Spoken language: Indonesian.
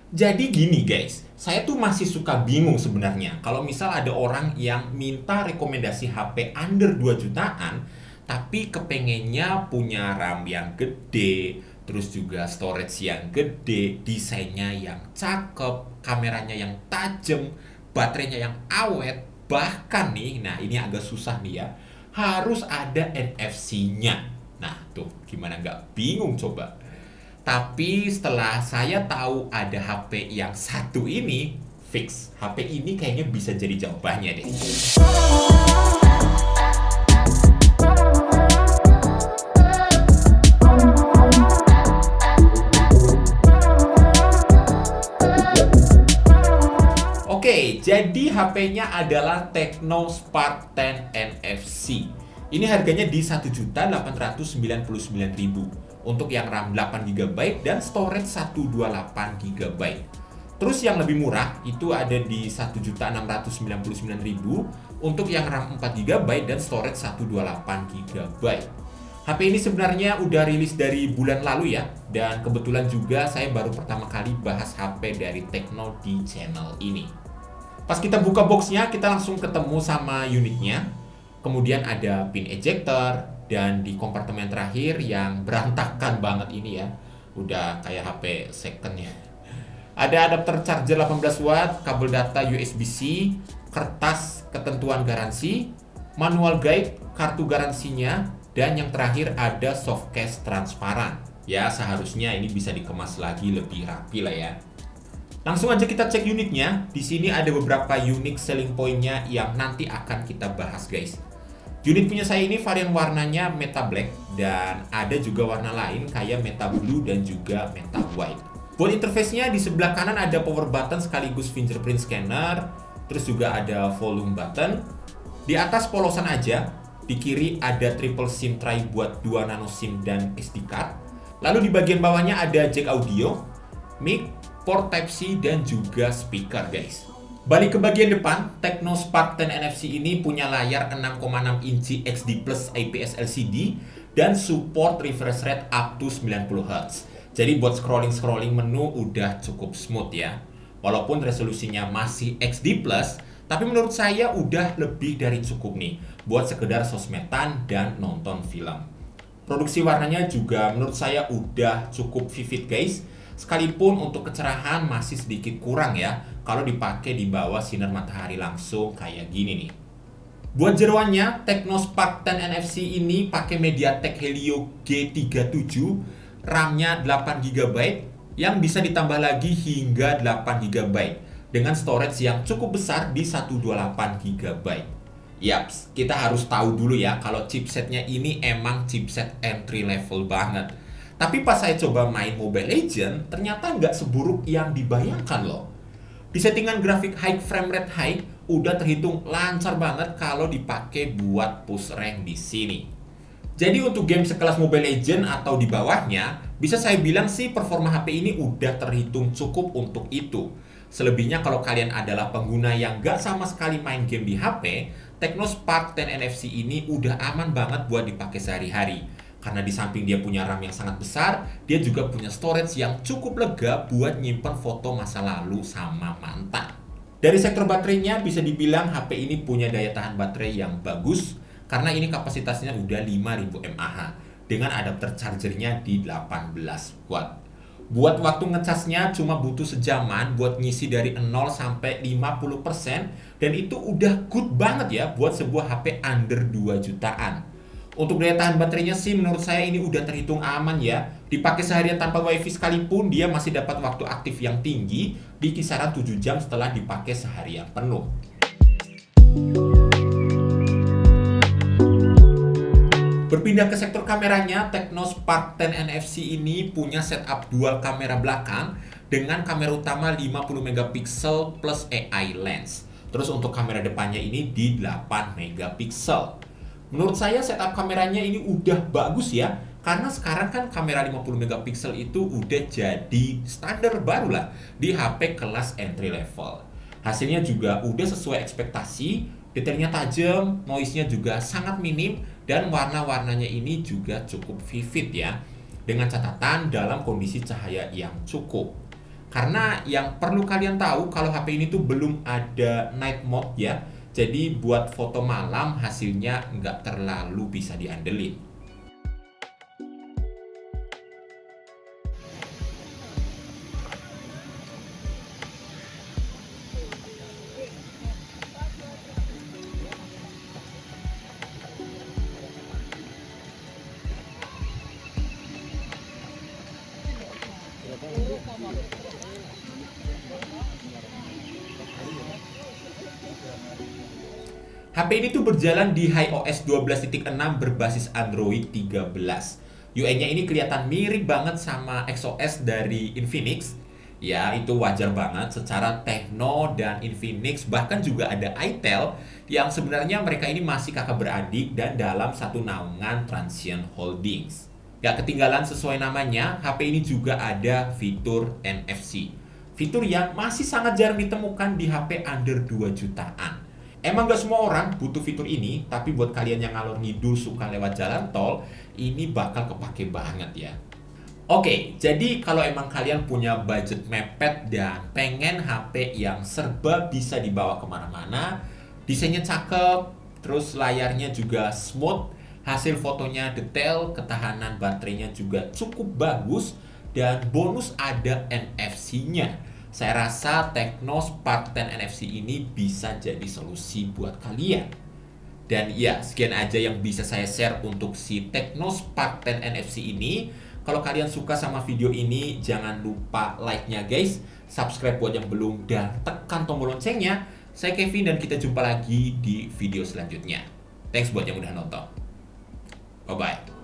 Jadi gini guys, saya tuh masih suka bingung sebenarnya kalau misal ada orang yang minta rekomendasi HP under 2 jutaan tapi kepengennya punya RAM yang gede, terus juga storage yang gede, desainnya yang cakep, kameranya yang tajam, baterainya yang awet, bahkan nih, nah ini agak susah nih ya, harus ada NFC-nya. Nah tuh, gimana nggak bingung coba? Tapi setelah saya tahu ada HP yang satu ini, fix. HP ini kayaknya bisa jadi jawabannya deh. Oke, jadi HP-nya adalah Tecno Spark 10 NFC. Ini harganya di 1.899.000 untuk yang RAM 8 GB dan storage 128 GB. Terus yang lebih murah itu ada di 1.699.000 untuk yang RAM 4 GB dan storage 128 GB. HP ini sebenarnya udah rilis dari bulan lalu ya, dan kebetulan juga saya baru pertama kali bahas HP dari Tecno di channel ini. Pas kita buka boxnya, kita langsung ketemu sama unitnya. Kemudian ada pin ejector, dan di kompartemen terakhir yang berantakan banget ini ya, udah kayak HP second ya. Ada adapter charger 18 watt, kabel data USB-C, kertas ketentuan garansi, manual guide, kartu garansinya, dan yang terakhir ada softcase transparan. Ya, seharusnya ini bisa dikemas lagi lebih rapi lah ya. Langsung aja kita cek unitnya. Di sini ada beberapa unique selling point-nya yang nanti akan kita bahas, guys. Unit punya saya ini varian warnanya Meta Black dan ada juga warna lain kayak Meta Blue dan juga Meta White. Buat interface-nya di sebelah kanan ada power button sekaligus fingerprint scanner, terus juga ada volume button. Di atas polosan aja, di kiri ada triple SIM tray buat 2 nano SIM dan SD card. Lalu di bagian bawahnya ada jack audio, mic, port Type-C, dan juga speaker, guys. Balik ke bagian depan, Tecno Spark 10 NFC ini punya layar 6,6 inci XD Plus IPS LCD dan support refresh rate up to 90 Hz. Jadi buat scrolling menu udah cukup smooth ya. Walaupun resolusinya masih XD Plus, tapi menurut saya udah lebih dari cukup nih buat sekedar sosmedan dan nonton film. Produksi warnanya juga menurut saya udah cukup vivid, guys. Sekalipun untuk kecerahan masih sedikit kurang ya kalau dipakai di bawah sinar matahari langsung kayak gini nih. Buat jeroannya, Tecno Spark 10 NFC ini pakai MediaTek Helio G37, RAM-nya 8 GB yang bisa ditambah lagi hingga 8 GB dengan storage yang cukup besar di 128 GB. Yaps, kita harus tahu dulu ya kalau chipsetnya ini emang chipset entry level banget. Tapi pas saya coba main Mobile Legends, ternyata nggak seburuk yang dibayangkan loh. Di settingan grafik high frame rate high, udah terhitung lancar banget kalau dipakai buat push rank di sini. Jadi untuk game sekelas Mobile Legends atau di bawahnya, bisa saya bilang sih performa HP ini udah terhitung cukup untuk itu. Selebihnya kalau kalian adalah pengguna yang nggak sama sekali main game di HP, Tecno Spark 10 NFC ini udah aman banget buat dipakai sehari-hari. Karena di samping dia punya RAM yang sangat besar, dia juga punya storage yang cukup lega buat nyimpen foto masa lalu sama mantan. Dari sektor baterainya bisa dibilang HP ini punya daya tahan baterai yang bagus karena ini kapasitasnya udah 5000 mAh dengan adapter chargernya di 18 watt. Buat waktu ngecasnya cuma butuh sejaman buat ngisi dari 0 sampai 50% dan itu udah good banget ya buat sebuah HP under 2 jutaan. Untuk daya tahan baterainya sih menurut saya ini udah terhitung aman ya. Dipakai seharian tanpa wifi sekalipun dia masih dapat waktu aktif yang tinggi di kisaran 7 jam setelah dipakai seharian penuh. Berpindah ke sektor kameranya, Tecno Spark 10 NFC ini punya setup dual kamera belakang dengan kamera utama 50 megapiksel plus AI lens. Terus untuk kamera depannya ini di 8 megapiksel. Menurut saya setup kameranya ini udah bagus ya, karena sekarang kan kamera 50 megapiksel itu udah jadi standar baru lah di HP kelas entry level. Hasilnya juga udah sesuai ekspektasi, detailnya tajam, noise-nya juga sangat minim, dan warna-warnanya ini juga cukup vivid ya, dengan catatan dalam kondisi cahaya yang cukup. Karena yang perlu kalian tahu kalau HP ini tuh belum ada night mode ya. Jadi buat foto malam hasilnya nggak terlalu bisa diandelin. HP ini tuh berjalan di iOS 12.6 berbasis Android 13. UI-nya ini kelihatan mirip banget sama XOS dari Infinix. Ya, itu wajar banget secara Tecno dan Infinix, bahkan juga ada itel yang sebenarnya mereka ini masih kakak beradik dan dalam satu naungan Transsion Holdings. Gak ketinggalan sesuai namanya, HP ini juga ada fitur NFC. Fitur yang masih sangat jarang ditemukan di HP under 2 jutaan. Emang gak semua orang butuh fitur ini, tapi buat kalian yang ngalor ngidul suka lewat jalan tol, ini bakal kepake banget ya. Oke, jadi kalau emang kalian punya budget mepet dan pengen HP yang serba bisa dibawa kemana-mana, desainnya cakep, terus layarnya juga smooth, hasil fotonya detail, ketahanan baterainya juga cukup bagus, dan bonus ada NFC-nya. Saya rasa Tecno Spark 10 NFC ini bisa jadi solusi buat kalian. Dan ya, sekian aja yang bisa saya share untuk si Tecno Spark 10 NFC ini. Kalau kalian suka sama video ini, jangan lupa like-nya guys, subscribe buat yang belum, dan tekan tombol loncengnya. Saya Kevin dan kita jumpa lagi di video selanjutnya. Thanks buat yang udah nonton. Bye-bye.